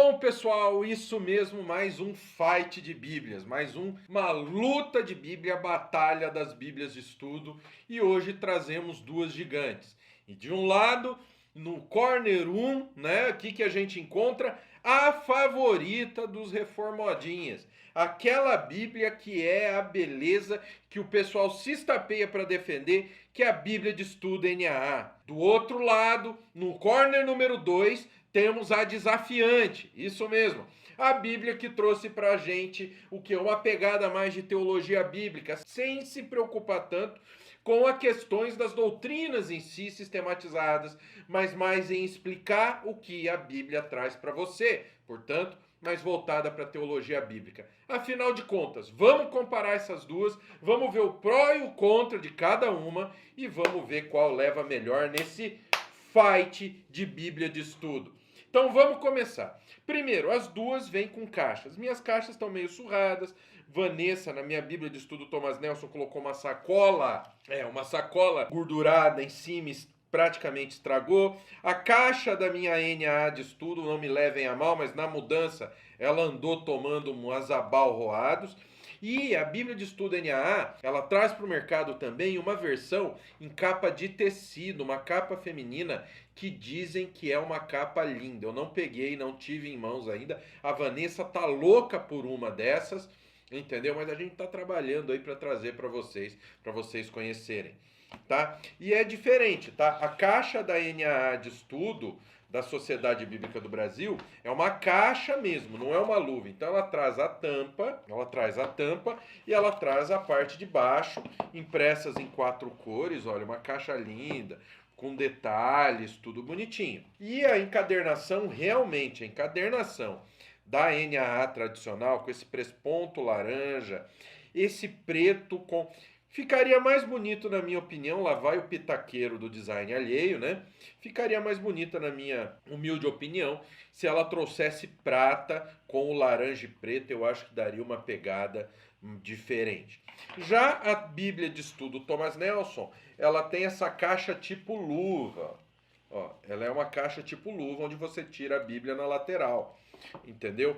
Bom, pessoal, isso mesmo, mais um fight de Bíblias, uma luta de Bíblia, a batalha das Bíblias de estudo, e hoje trazemos duas gigantes. E de um lado, no corner 1, né, aqui que a gente encontra a favorita dos reformadinhas, aquela Bíblia que é a beleza que o pessoal se estapeia para defender, que é a Bíblia de estudo NAA. Do outro lado, no corner número 2, temos a desafiante, isso mesmo. A Bíblia que trouxe para a gente o que? Uma pegada mais de teologia bíblica, sem se preocupar tanto com as questões das doutrinas em si sistematizadas, mas mais em explicar o que a Bíblia traz para você. Portanto, mais voltada para a teologia bíblica. Afinal de contas, vamos comparar essas duas, vamos ver o pró e o contra de cada uma e vamos ver qual leva melhor nesse fight de Bíblia de estudo. Então vamos começar. Primeiro, as duas vêm com caixas. Minhas caixas estão meio surradas. Vanessa, na minha Bíblia de estudo Thomas Nelson, colocou uma sacola gordurada em cima, praticamente estragou. A caixa da minha NAA de estudo, não me levem a mal, mas na mudança ela andou tomando um azabal roados. E a Bíblia de Estudo NAA, ela traz para o mercado também uma versão em capa de tecido, uma capa feminina, que dizem que é uma capa linda. Eu não peguei, não tive em mãos ainda. A Vanessa tá louca por uma dessas, entendeu? Mas a gente tá trabalhando aí para trazer para vocês conhecerem, tá? E é diferente, tá? A caixa da NAA de estudo da Sociedade Bíblica do Brasil é uma caixa mesmo, não é uma luva. Então ela traz a tampa e ela traz a parte de baixo, impressas em 4 cores, olha, uma caixa linda, com detalhes, tudo bonitinho. E a encadernação, realmente, a encadernação da NAA tradicional, com esse presponto laranja, esse preto com... Ficaria mais bonito, na minha opinião, lá vai o pitaqueiro do design alheio, né? Ficaria mais bonita, na minha humilde opinião, se ela trouxesse prata com o laranja e preto. Eu acho que daria uma pegada diferente. Já a Bíblia de Estudo Thomas Nelson, ela tem essa caixa tipo luva. Ó, ela é uma caixa tipo luva, onde você tira a Bíblia na lateral, entendeu?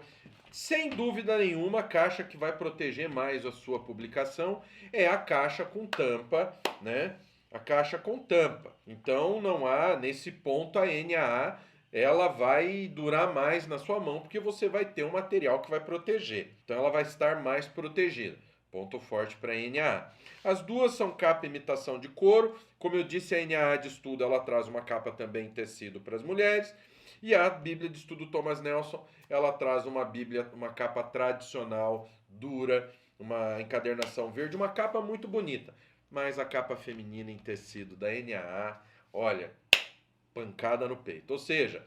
Sem dúvida nenhuma, a caixa que vai proteger mais a sua publicação é a caixa com tampa, né? A caixa com tampa. Então não há, nesse ponto, a NAA, ela vai durar mais na sua mão, porque você vai ter um material que vai proteger. Então ela vai estar mais protegida. Ponto forte para a NAA. As duas são capa imitação de couro. Como eu disse, a NAA de estudo, ela traz uma capa também em tecido para as mulheres. E a Bíblia de Estudo Thomas Nelson, ela traz uma capa tradicional, dura, uma encadernação verde, uma capa muito bonita. Mas a capa feminina em tecido da NAA, olha, pancada no peito. Ou seja,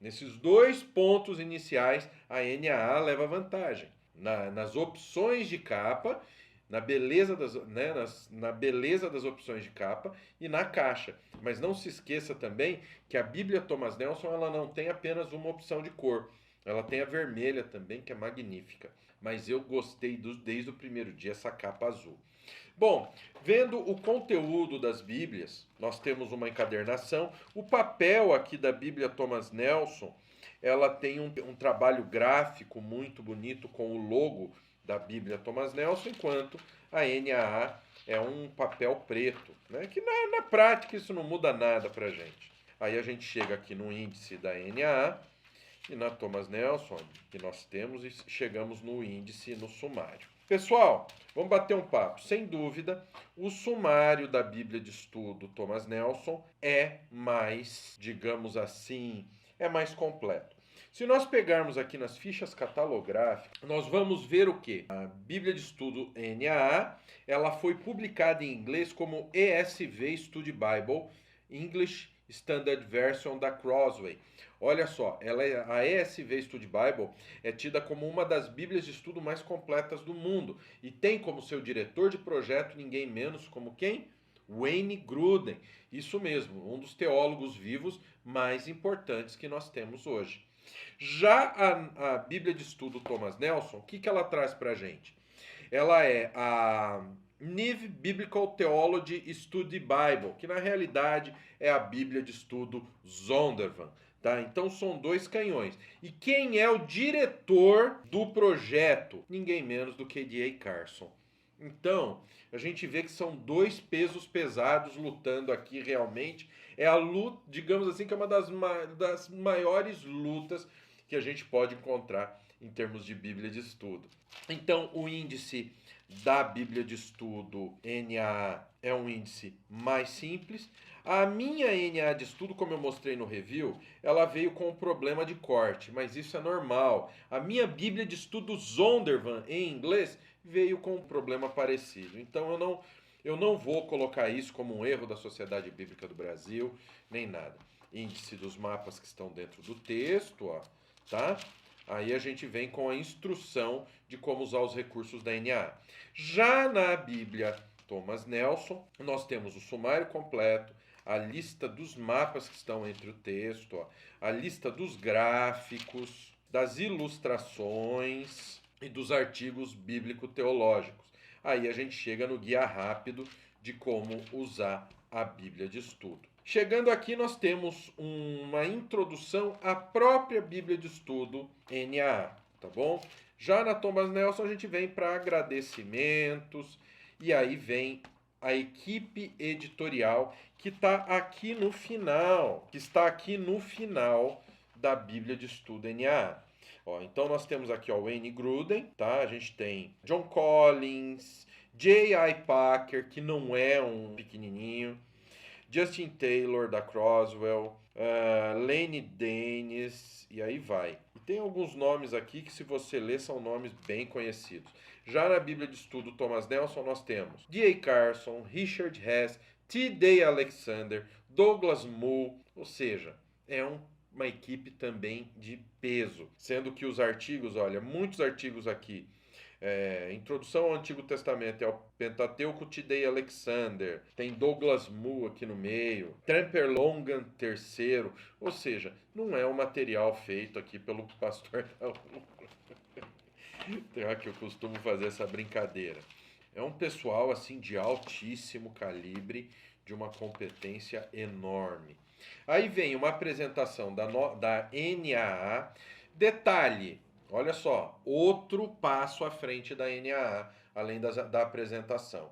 nesses dois pontos iniciais, a NAA leva vantagem. Nas opções de capa, na beleza das opções de capa e na caixa. Mas não se esqueça também que a Bíblia Thomas Nelson, ela não tem apenas uma opção de cor. Ela tem a vermelha também, que é magnífica. Mas eu gostei desde o primeiro dia essa capa azul. Bom, vendo o conteúdo das Bíblias, nós temos uma encadernação. O papel aqui da Bíblia Thomas Nelson, ela tem um trabalho gráfico muito bonito com o logo da Bíblia Thomas Nelson, enquanto a NAA é um papel preto, né? Que na prática isso não muda nada pra gente. Aí a gente chega aqui no índice da NAA e na Thomas Nelson, que nós temos, e chegamos no índice, no sumário. Pessoal, vamos bater um papo. Sem dúvida, o sumário da Bíblia de Estudo Thomas Nelson é mais, digamos assim, é mais completo. Se nós pegarmos aqui nas fichas catalográficas, nós vamos ver o quê? A Bíblia de Estudo NAA, ela foi publicada em inglês como ESV Study Bible, English Standard Version da Crossway. Olha só, a ESV Study Bible é tida como uma das Bíblias de estudo mais completas do mundo e tem como seu diretor de projeto ninguém menos como quem? Wayne Grudem. Isso mesmo, um dos teólogos vivos mais importantes que nós temos hoje. Já a Bíblia de Estudo Thomas Nelson, o que ela traz para a gente? Ela é a New Biblical Theology Study Bible, que na realidade é a Bíblia de Estudo Zondervan. Tá? Então são 2 canhões. E quem é o diretor do projeto? Ninguém menos do que D.A. Carson. Então, a gente vê que são 2 pesos pesados lutando aqui realmente. É a luta, digamos assim, que é uma das maiores lutas que a gente pode encontrar em termos de Bíblia de estudo. Então, o índice da Bíblia de estudo NAA é um índice mais simples. A minha NAA de estudo, como eu mostrei no review, ela veio com um problema de corte, mas isso é normal. A minha Bíblia de estudo Zondervan, em inglês, veio com um problema parecido. Então eu não vou colocar isso como um erro da Sociedade Bíblica do Brasil, nem nada. Índice dos mapas que estão dentro do texto, ó, tá? Aí a gente vem com a instrução de como usar os recursos da NAA. Já na Bíblia Thomas Nelson, nós temos o sumário completo, a lista dos mapas que estão entre o texto, ó, a lista dos gráficos, das ilustrações e dos artigos bíblico-teológicos. Aí a gente chega no guia rápido de como usar a Bíblia de estudo. Chegando aqui, nós temos uma introdução à própria Bíblia de estudo NAA, tá bom? Já na Thomas Nelson, a gente vem para agradecimentos, e aí vem a equipe editorial que está aqui no final, da Bíblia de estudo NAA. Ó, então nós temos aqui o Wayne Grudem, tá? A gente tem John Collins, J.I. Packer, que não é um pequenininho, Justin Taylor, da Croswell, Lane Dennis, e aí vai. E tem alguns nomes aqui que, se você ler, são nomes bem conhecidos. Já na Bíblia de Estudo Thomas Nelson, nós temos D.A. Carson, Richard Hess, T.D. Alexander, Douglas Moo, ou seja, é uma equipe também de peso. Sendo que os artigos, olha, muitos artigos aqui, Introdução ao Antigo Testamento é o Pentateuco T.D. Alexander, tem Douglas Moo aqui no meio, Tramper Longan III, ou seja, não é um material feito aqui pelo pastor da Tem que eu costumo fazer essa brincadeira. É um pessoal assim de altíssimo calibre, de uma competência enorme. Aí vem uma apresentação da NAA. Detalhe, olha só, outro passo à frente da NAA, além da apresentação.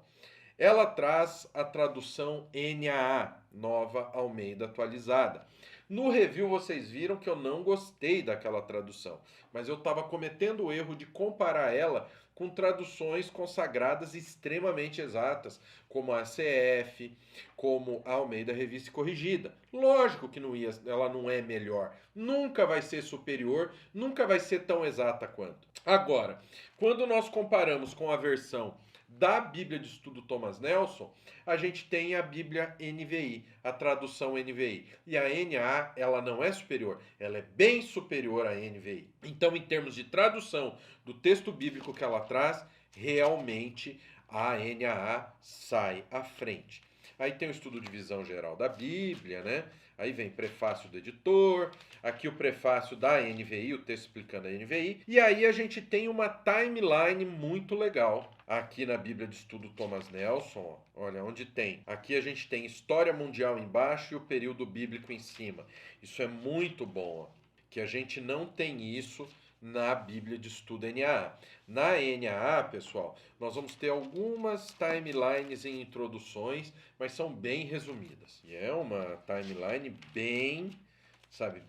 Ela traz a tradução NAA, Nova Almeida Atualizada. No review vocês viram que eu não gostei daquela tradução, mas eu estava cometendo o erro de comparar ela com traduções consagradas extremamente exatas, como a CF, como a Almeida Revista e Corrigida. Lógico que ela não é melhor, nunca vai ser superior, nunca vai ser tão exata quanto. Agora, quando nós comparamos com a versão da Bíblia de Estudo Thomas Nelson, a gente tem a Bíblia NVI, a tradução NVI. E a NAA, ela não é superior, ela é bem superior à NVI. Então, em termos de tradução do texto bíblico que ela traz, realmente a NAA sai à frente. Aí tem o estudo de visão geral da Bíblia, né? Aí vem prefácio do editor, aqui o prefácio da NVI, o texto explicando a NVI. E aí a gente tem uma timeline muito legal aqui na Bíblia de Estudo Thomas Nelson. Ó, olha, onde tem. Aqui a gente tem história mundial embaixo e o período bíblico em cima. Isso é muito bom, ó, que a gente não tem isso na Bíblia de Estudo NAA. Na NAA, pessoal, nós vamos ter algumas timelines em introduções, mas são bem resumidas. E é uma timeline bem,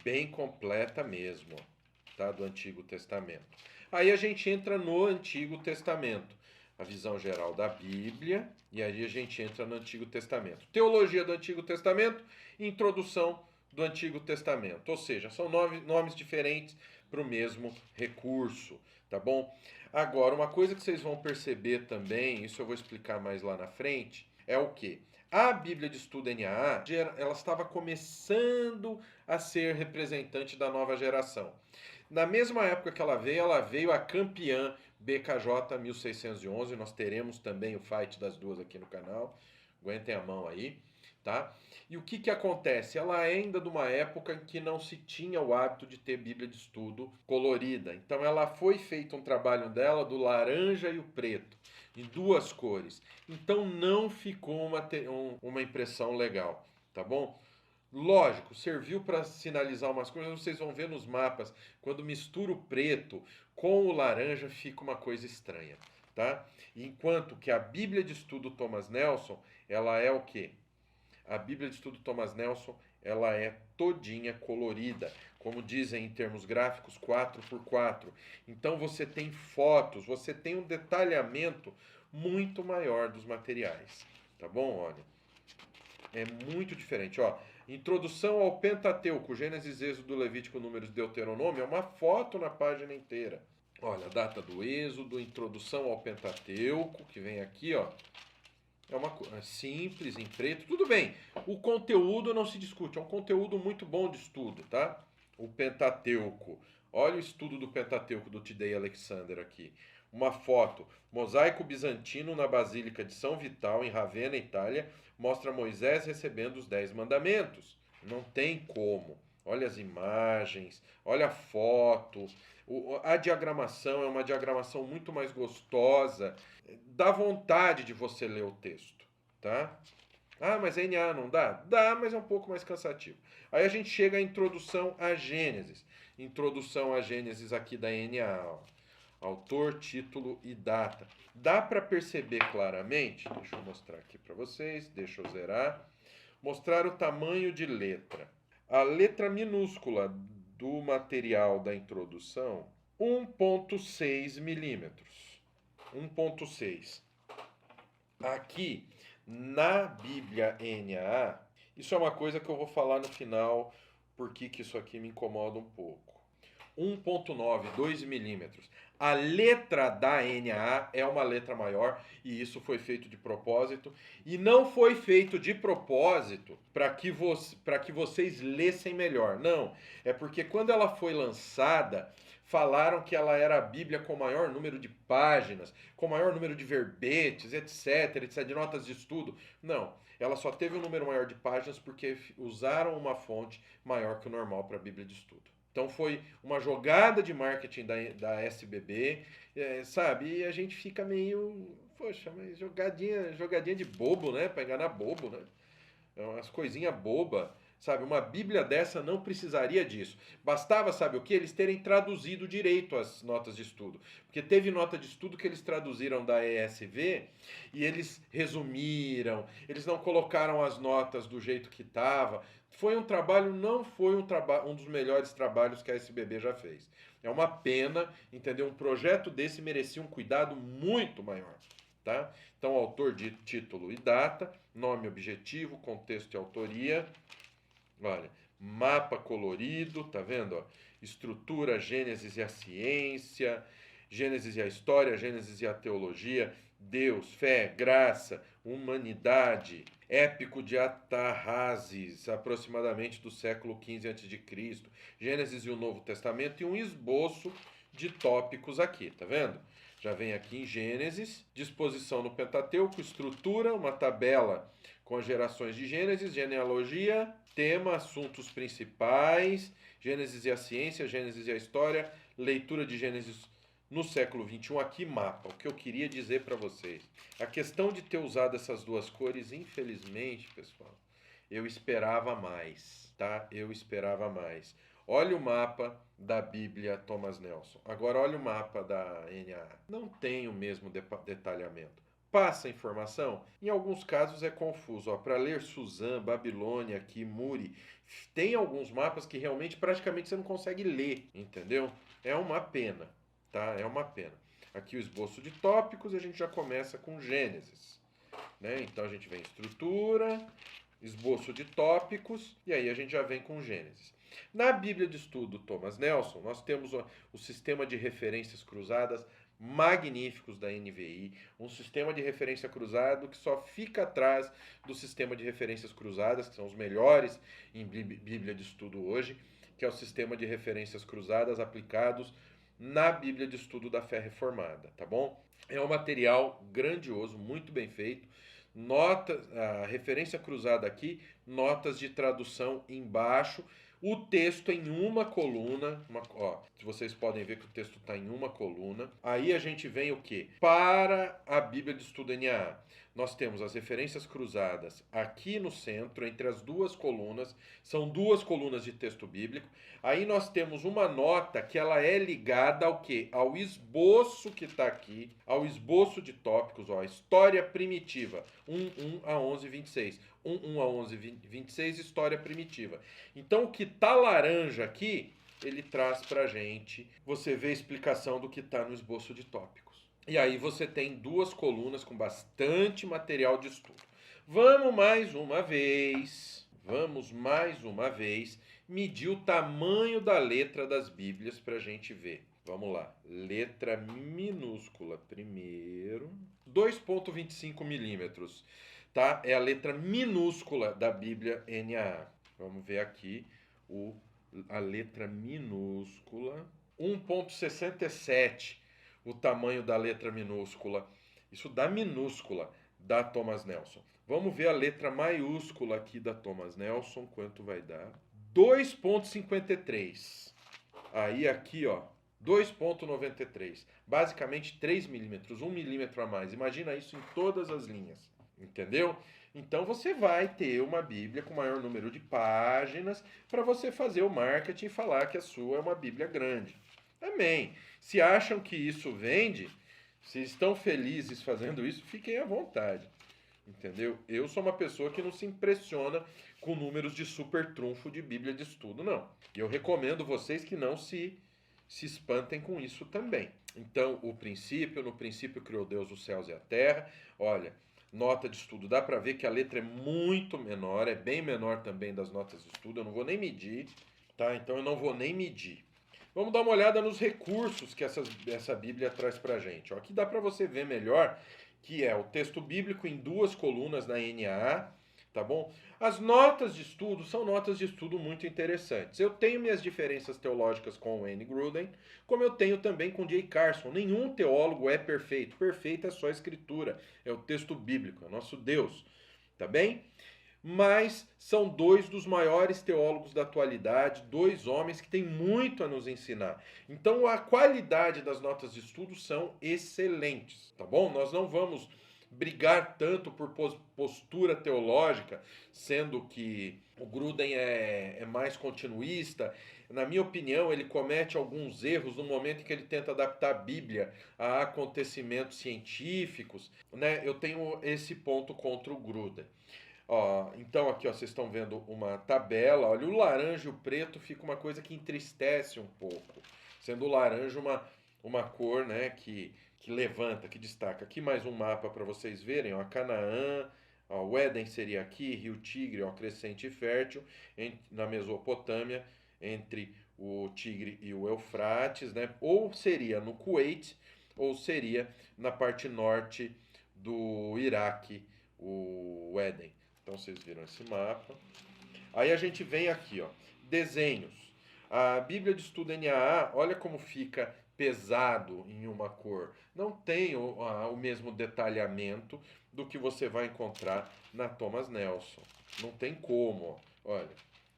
bem completa mesmo, tá? Do Antigo Testamento. Aí a gente entra no Antigo Testamento, a visão geral da Bíblia, e aí a gente entra no Antigo Testamento. Teologia do Antigo Testamento, introdução do Antigo Testamento. Ou seja, são nomes diferentes para o mesmo recurso, tá bom? Agora, uma coisa que vocês vão perceber também, isso eu vou explicar mais lá na frente, é o quê? A Bíblia de Estudo NAA, ela estava começando a ser representante da nova geração. Na mesma época que ela veio a campeã BKJ 1611, nós teremos também o fight das duas aqui no canal, aguentem a mão aí, tá? E o que acontece? Ela é ainda de uma época em que não se tinha o hábito de ter Bíblia de estudo colorida. Então ela foi feito um trabalho dela do laranja e o preto, em 2 cores. Então não ficou uma impressão legal, tá bom? Lógico, serviu para sinalizar umas coisas, vocês vão ver nos mapas, quando mistura o preto com o laranja fica uma coisa estranha, tá? Enquanto que a Bíblia de Estudo Thomas Nelson, ela é o quê? A Bíblia de Estudo Thomas Nelson, ela é todinha colorida, como dizem em termos gráficos, 4x4. Então você tem fotos, você tem um detalhamento muito maior dos materiais, tá bom? Olha, é muito diferente, ó. Introdução ao Pentateuco, Gênesis, Êxodo, Levítico, Números, Deuteronômio, é uma foto na página inteira. Olha, a data do Êxodo, introdução ao Pentateuco, que vem aqui, ó. É uma coisa simples, em preto, tudo bem. O conteúdo não se discute, é um conteúdo muito bom de estudo, tá? O Pentateuco. Olha o estudo do Pentateuco do T.D. Alexander aqui. Uma foto, mosaico bizantino na Basílica de São Vital, em Ravenna, Itália, mostra Moisés recebendo os 10 mandamentos. Não tem como. Olha as imagens, olha a foto. A diagramação é uma diagramação muito mais gostosa. Dá vontade de você ler o texto, tá? Ah, mas NA não dá? Dá, mas é um pouco mais cansativo. Aí a gente chega à introdução a Gênesis. Introdução a Gênesis aqui da NA. Ó. Autor, título e data. Dá para perceber claramente, deixa eu mostrar aqui para vocês, deixa eu zerar. Mostrar o tamanho de letra. A letra minúscula do material da introdução, 1,6 milímetros. 1,6. Aqui, na Bíblia NAA, isso é uma coisa que eu vou falar no final, porque que isso aqui me incomoda um pouco. 1,9, 2 milímetros. A letra da NAA é uma letra maior e isso foi feito de propósito. E não foi feito de propósito para que vocês lessem melhor. Não, é porque quando ela foi lançada, falaram que ela era a Bíblia com maior número de páginas, com maior número de verbetes, etc, de notas de estudo. Não, ela só teve um número maior de páginas porque usaram uma fonte maior que o normal para a Bíblia de estudo. Então foi uma jogada de marketing da SBB, sabe? E a gente fica meio, poxa, mas jogadinha de bobo, né? Para enganar bobo, né? É umas coisinhas bobas, sabe? Uma Bíblia dessa não precisaria disso. Bastava, sabe o que? Eles terem traduzido direito as notas de estudo. Porque teve nota de estudo que eles traduziram da ESV e eles resumiram, eles não colocaram as notas do jeito que estava. Foi um trabalho, não foi um dos melhores trabalhos que a SBB já fez. É uma pena, entendeu? Um projeto desse merecia um cuidado muito maior. Tá? Então, autor de título e data, nome, objetivo, contexto e autoria. Olha, mapa colorido, tá vendo? Ó? Estrutura, Gênesis e a ciência, Gênesis e a história, Gênesis e a teologia, Deus, fé, graça, humanidade, épico de Atarrazes, aproximadamente do século XV a.C., Gênesis e o Novo Testamento e um esboço de tópicos aqui, tá vendo? Já vem aqui em Gênesis, disposição no Pentateuco, estrutura, uma tabela com as gerações de Gênesis, genealogia, tema, assuntos principais, Gênesis e a ciência, Gênesis e a história, leitura de Gênesis no século XXI, aqui mapa. O que eu queria dizer para vocês. A questão de ter usado essas duas cores, infelizmente, pessoal, eu esperava mais, tá? Eu esperava mais. Olha o mapa da Bíblia Thomas Nelson. Agora olha o mapa da NAA. Não tem o mesmo detalhamento. Passa informação? Em alguns casos é confuso. Para ler Suzã, Babilônia, aqui, Muri, tem alguns mapas que realmente praticamente você não consegue ler, entendeu? É uma pena, tá? É uma pena. Aqui o esboço de tópicos, a gente já começa com Gênesis, né? Então a gente vem estrutura, esboço de tópicos, e aí a gente já vem com Gênesis. Na Bíblia de Estudo Thomas Nelson, nós temos o sistema de referências cruzadas magníficos da NVI, um sistema de referência cruzado que só fica atrás do sistema de referências cruzadas, que são os melhores em Bíblia de Estudo hoje, que é o sistema de referências cruzadas aplicados na Bíblia de Estudo da Fé Reformada, tá bom? É um material grandioso, muito bem feito. Notas, a referência cruzada aqui, notas de tradução embaixo, o texto em uma coluna, vocês podem ver que o texto está em uma coluna. Aí a gente vem o quê? Para a Bíblia de Estudo NAA. nós temos as referências cruzadas aqui no centro, entre as duas colunas, são duas colunas de texto bíblico. Aí nós temos uma nota que ela é ligada ao quê? Ao esboço que está aqui, ao esboço de tópicos, ó, história primitiva, 1 a 11, 26. 1 a 11, 26, história primitiva. Então o que está laranja aqui, ele traz para a gente, você vê a explicação do que está no esboço de tópicos. E aí você tem duas colunas com bastante material de estudo. Vamos mais uma vez medir o tamanho da letra das Bíblias para a gente ver. Vamos lá, letra minúscula primeiro, 2,25 milímetros, tá? É a letra minúscula da Bíblia NAA. Vamos ver aqui a letra minúscula, 1,67 o tamanho da letra minúscula. Isso da minúscula da Thomas Nelson. Vamos ver a letra maiúscula aqui da Thomas Nelson, quanto vai dar? 2,53. Aí aqui, ó, 2,93. Basicamente 3 milímetros, 1 milímetro a mais. Imagina isso em todas as linhas, entendeu? Então você vai ter uma Bíblia com maior número de páginas para você fazer o marketing e falar que a sua é uma Bíblia grande. Amém. Se acham que isso vende, se estão felizes fazendo isso, fiquem à vontade. Entendeu? Eu sou uma pessoa que não se impressiona com números de super trunfo de Bíblia de estudo, não. E eu recomendo vocês que não se espantem com isso também. Então, no princípio criou Deus os céus e a terra. Olha, nota de estudo, dá para ver que a letra é muito menor, é bem menor também das notas de estudo. Eu não vou nem medir, tá? Então eu não vou nem medir. Vamos dar uma olhada nos recursos que essa Bíblia traz para a gente. Ó, aqui dá para você ver melhor que é o texto bíblico em duas colunas na NAA, tá bom? As notas de estudo são notas de estudo muito interessantes. Eu tenho minhas diferenças teológicas com o Wayne Grudem, como eu tenho também com J. Carson. Nenhum teólogo é perfeito. Perfeito é só a escritura, é o texto bíblico, é o nosso Deus, tá bem? Mas são dois dos maiores teólogos da atualidade, dois homens que têm muito a nos ensinar. Então a qualidade das notas de estudo são excelentes, tá bom? Nós não vamos brigar tanto por postura teológica, sendo que o Grudem é mais continuista. Na minha opinião, ele comete alguns erros no momento em que ele tenta adaptar a Bíblia a acontecimentos científicos, né? Eu tenho esse ponto contra o Grudem. Ó, então aqui ó, vocês estão vendo uma tabela, olha, o laranja e o preto fica uma coisa que entristece um pouco, sendo o laranja uma cor, né, que levanta, que destaca. Aqui mais um mapa para vocês verem, ó, Canaã, ó, o Éden seria aqui, Rio Tigre, ó, crescente fértil, na Mesopotâmia, entre o Tigre e o Eufrates, né, ou seria no Kuwait, ou seria na parte norte do Iraque, o Éden. Então vocês viram esse mapa. Aí a gente vem aqui, ó, desenhos. A Bíblia de Estudo NAA, olha como fica pesado em uma cor. Não tem o mesmo detalhamento do que você vai encontrar na Thomas Nelson. Não tem como, ó. Olha,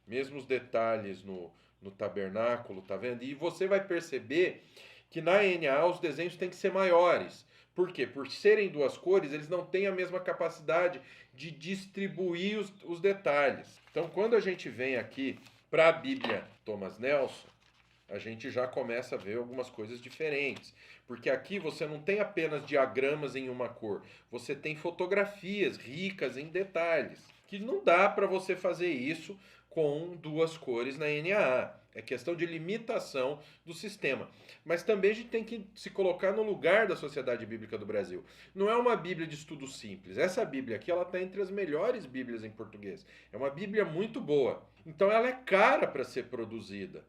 mesmos detalhes no tabernáculo, tá vendo? E você vai perceber que na NAA os desenhos têm que ser maiores. Por quê? Por serem duas cores, eles não têm a mesma capacidade de distribuir os detalhes. Então, quando a gente vem aqui para a Bíblia Thomas Nelson, a gente já começa a ver algumas coisas diferentes. Porque aqui você não tem apenas diagramas em uma cor, você tem fotografias ricas em detalhes. Que não dá para você fazer isso com duas cores na NAA. É questão de limitação do sistema. Mas também a gente tem que se colocar no lugar da Sociedade Bíblica do Brasil. Não é uma Bíblia de estudo simples. Essa Bíblia aqui, ela está entre as melhores Bíblias em português. É uma Bíblia muito boa. Então ela é cara para ser produzida.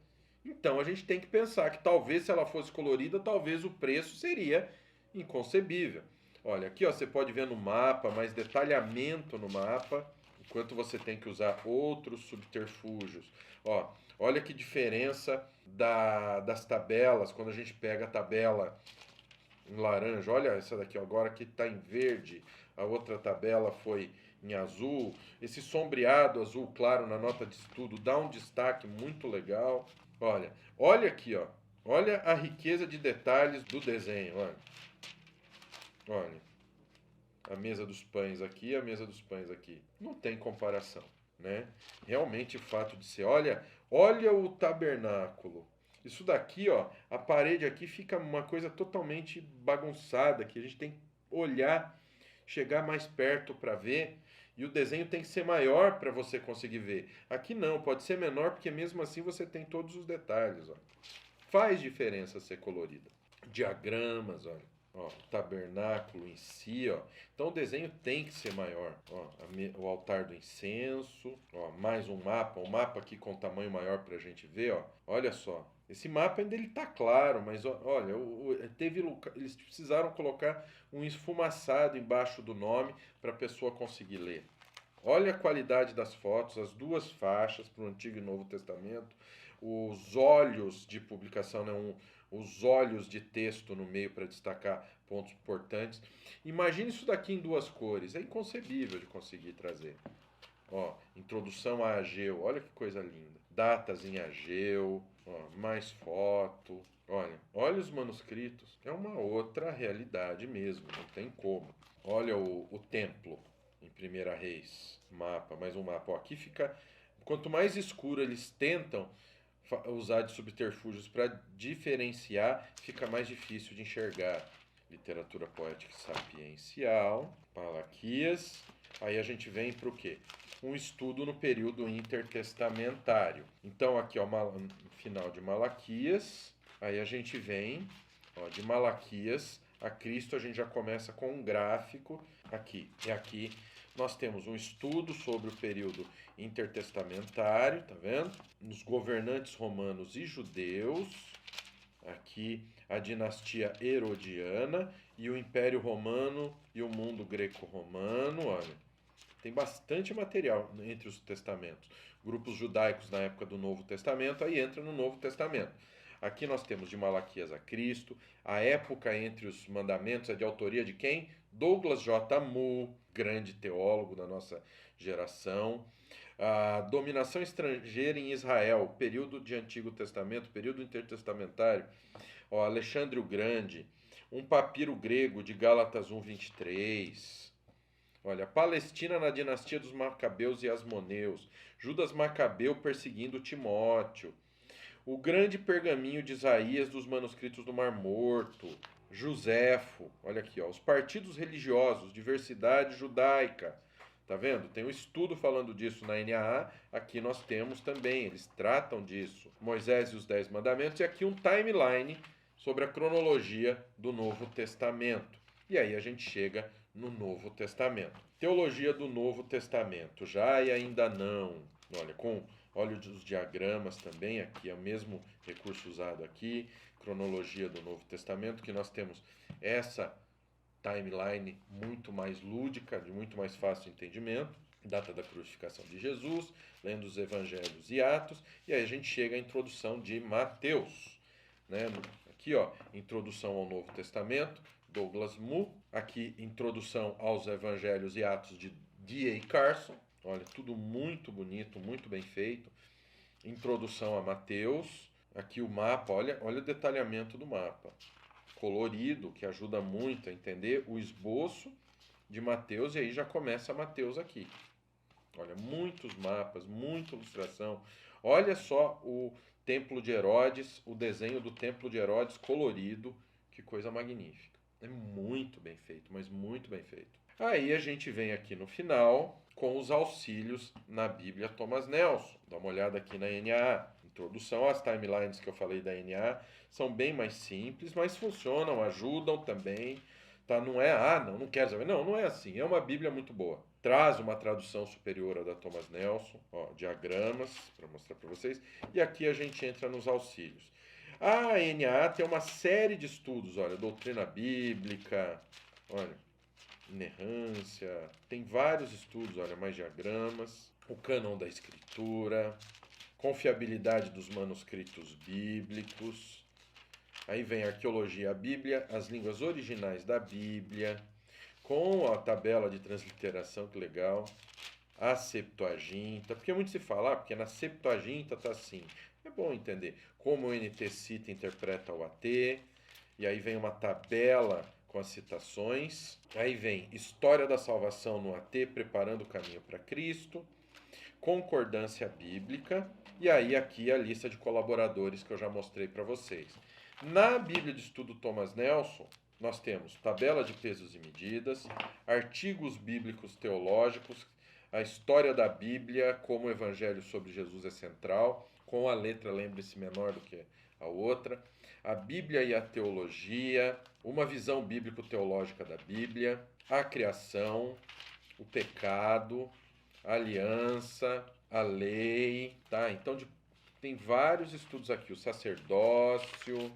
Então a gente tem que pensar que talvez se ela fosse colorida, talvez o preço seria inconcebível. Olha, aqui ó, você pode ver no mapa, mais detalhamento no mapa, enquanto você tem que usar outros subterfúgios. Ó, olha que diferença das tabelas, quando a gente pega a tabela em laranja. Olha essa daqui, ó, agora que está em verde, a outra tabela foi em azul. Esse sombreado azul claro na nota de estudo dá um destaque muito legal. Olha aqui, ó. Olha a riqueza de detalhes do desenho, olha. a mesa dos pães aqui e a mesa dos pães aqui. Não tem comparação, né? Realmente o fato de ser, olha o tabernáculo. Isso daqui, ó, a parede aqui fica uma coisa totalmente bagunçada, que a gente tem que olhar, chegar mais perto para ver, e o desenho tem que ser maior para você conseguir ver. Aqui não, pode ser menor, porque mesmo assim você tem todos os detalhes, ó. Faz diferença ser colorida. Diagramas, olha. Ó, o tabernáculo em si, ó. Então o desenho tem que ser maior. Ó, o altar do incenso, ó, mais um mapa aqui com tamanho maior para a gente ver, ó. Olha só. Esse mapa ainda ele tá claro, mas olha, eles precisaram colocar um esfumaçado embaixo do nome para a pessoa conseguir ler. Olha a qualidade das fotos, as duas faixas para o Antigo e Novo Testamento, os olhos de publicação, né, os olhos de texto no meio para destacar pontos importantes. Imagine isso daqui em duas cores, é inconcebível de conseguir trazer. Ó, introdução a Ageu, olha que coisa linda. Datas em Ageu, ó, mais foto. Olha os manuscritos, é uma outra realidade mesmo, não tem como. Olha o templo em Primeira Reis, mais um mapa. Ó, aqui fica, quanto mais escuro eles tentam usar de subterfúgios para diferenciar, fica mais difícil de enxergar. Literatura poética e sapiencial, Malaquias. Aí a gente vem para o quê? Um estudo no período intertestamentário. Então aqui, ó, no final de Malaquias, aí a gente vem, ó, de Malaquias a Cristo, a gente já começa com um gráfico aqui. E aqui nós temos um estudo sobre o período intertestamentário, tá vendo? Nos governantes romanos e judeus. Aqui a dinastia herodiana e o Império Romano e o mundo greco-romano, olha. Tem bastante material entre os testamentos. Grupos judaicos na época do Novo Testamento, aí entra no Novo Testamento. Aqui nós temos de Malaquias a Cristo. A época entre os mandamentos é de autoria de quem? Douglas J. Moo, grande teólogo da nossa geração. A dominação estrangeira em Israel, período de Antigo Testamento, período intertestamentário. Ó, Alexandre o Grande. Um papiro grego de Gálatas 1:23. Olha, Palestina na dinastia dos Macabeus e Asmoneus. Judas Macabeu perseguindo Timóteo. O grande pergaminho de Isaías dos manuscritos do Mar Morto. Joséfo. Olha aqui, ó. Os partidos religiosos, diversidade judaica. Tá vendo? Tem um estudo falando disso na NAA. Aqui nós temos também. Eles tratam disso. Moisés e os 10 Mandamentos. E aqui um timeline sobre a cronologia do Novo Testamento. E aí a gente chega no Novo Testamento. Teologia do Novo Testamento, já e ainda não. Olha os diagramas também, aqui é o mesmo recurso usado aqui, cronologia do Novo Testamento, que nós temos essa timeline muito mais lúdica, de muito mais fácil entendimento, data da crucificação de Jesus, lendo os Evangelhos e Atos, e aí a gente chega à introdução de Mateus, né? Aqui, ó, introdução ao Novo Testamento, Douglas Moo. Aqui, introdução aos Evangelhos e Atos de D.A. Carson. Olha, tudo muito bonito, muito bem feito. Introdução a Mateus. Aqui o mapa, olha o detalhamento do mapa. Colorido, que ajuda muito a entender o esboço de Mateus. E aí já começa Mateus aqui. Olha, muitos mapas, muita ilustração. Olha só o Templo de Herodes, o desenho do Templo de Herodes colorido. Que coisa magnífica. É muito bem feito, mas muito bem feito. Aí a gente vem aqui no final com os auxílios na Bíblia Thomas Nelson. Dá uma olhada aqui na NAA. Introdução às timelines que eu falei da NAA são bem mais simples, mas funcionam, ajudam também. Tá? Não é, não quero saber. Não é assim. É uma Bíblia muito boa. Traz uma tradução superior à da Thomas Nelson, ó, diagramas para mostrar para vocês. E aqui a gente entra nos auxílios. A NAA tem uma série de estudos, olha, doutrina bíblica, olha, inerrância, tem vários estudos, olha, mais diagramas, o cânon da escritura, confiabilidade dos manuscritos bíblicos, aí vem a arqueologia, a Bíblia, as línguas originais da Bíblia, com a tabela de transliteração, que legal, a Septuaginta, porque muito se fala, porque na Septuaginta está assim. É bom entender como o NT Cita interpreta o AT, e aí vem uma tabela com as citações. Aí vem História da Salvação no AT, Preparando o Caminho para Cristo, Concordância Bíblica, e aí aqui a lista de colaboradores que eu já mostrei para vocês. Na Bíblia de Estudo Thomas Nelson, nós temos tabela de pesos e medidas, artigos bíblicos teológicos, a história da Bíblia, como o Evangelho sobre Jesus é central, com a letra, lembre-se, menor do que a outra, a Bíblia e a teologia, uma visão bíblico-teológica da Bíblia, a criação, o pecado, a aliança, a lei, tá? Então tem vários estudos aqui, o sacerdócio,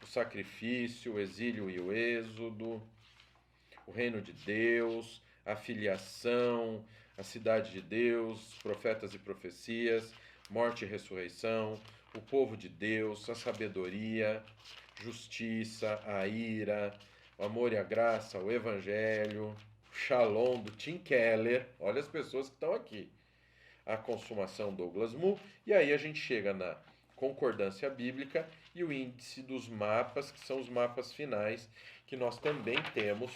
o sacrifício, o exílio e o êxodo, o reino de Deus, a filiação, a cidade de Deus, profetas e profecias, morte e ressurreição, o povo de Deus, a sabedoria, justiça, a ira, o amor e a graça, o evangelho, o Shalom do Tim Keller, olha as pessoas que estão aqui, a consumação Douglas Moo, e aí a gente chega na concordância bíblica e o índice dos mapas, que são os mapas finais, que nós também temos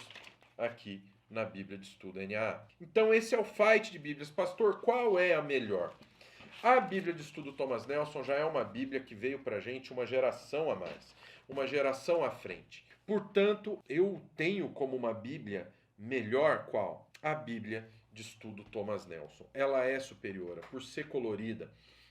aqui na Bíblia de Estudo NAA. Então esse é o fight de Bíblias. Pastor, qual é a melhor? A Bíblia de Estudo Thomas Nelson já é uma Bíblia que veio para a gente uma geração a mais, uma geração à frente. Portanto, eu tenho como uma Bíblia melhor qual? A Bíblia de Estudo Thomas Nelson. Ela é superior, por ser colorida,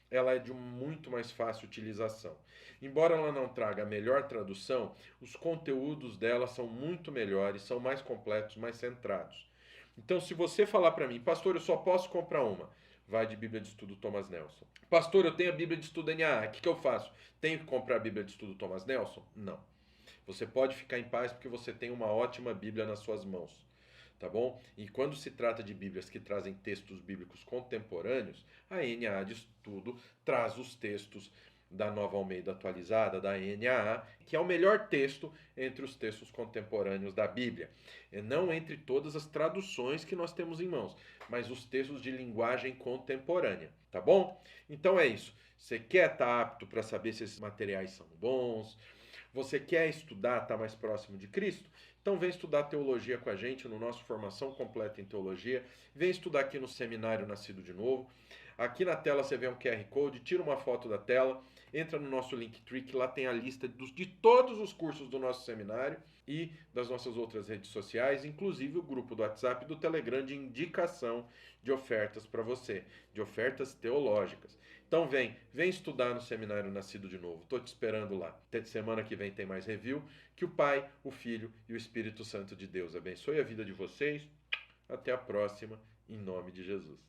ela é de muito mais fácil utilização. Embora ela não traga a melhor tradução, os conteúdos dela são muito melhores, são mais completos, mais centrados. Então, se você falar para mim, pastor, eu só posso comprar uma, vai de Bíblia de Estudo Thomas Nelson. Pastor, eu tenho a Bíblia de Estudo NAA, o que eu faço? Tenho que comprar a Bíblia de Estudo Thomas Nelson? Não. Você pode ficar em paz porque você tem uma ótima Bíblia nas suas mãos. Tá bom? E quando se trata de Bíblias que trazem textos bíblicos contemporâneos, a NAA de Estudo traz os textos da Nova Almeida Atualizada, da NAA, que é o melhor texto entre os textos contemporâneos da Bíblia. Não entre todas as traduções que nós temos em mãos, mas os textos de linguagem contemporânea, tá bom? Então é isso. Você quer estar apto para saber se esses materiais são bons? Você quer estudar, estar mais próximo de Cristo? Então vem estudar teologia com a gente no nosso Formação Completa em Teologia. Vem estudar aqui no Seminário Nascido de Novo. Aqui na tela você vê um QR Code, tira uma foto da tela, entra no nosso Linktree, que lá tem a lista de todos os cursos do nosso seminário e das nossas outras redes sociais, inclusive o grupo do WhatsApp e do Telegram de indicação de ofertas para você, de ofertas teológicas. Então vem estudar no Seminário Nascido de Novo. Estou te esperando lá. Até semana que vem tem mais review. Que o Pai, o Filho e o Espírito Santo de Deus abençoe a vida de vocês. Até a próxima, em nome de Jesus.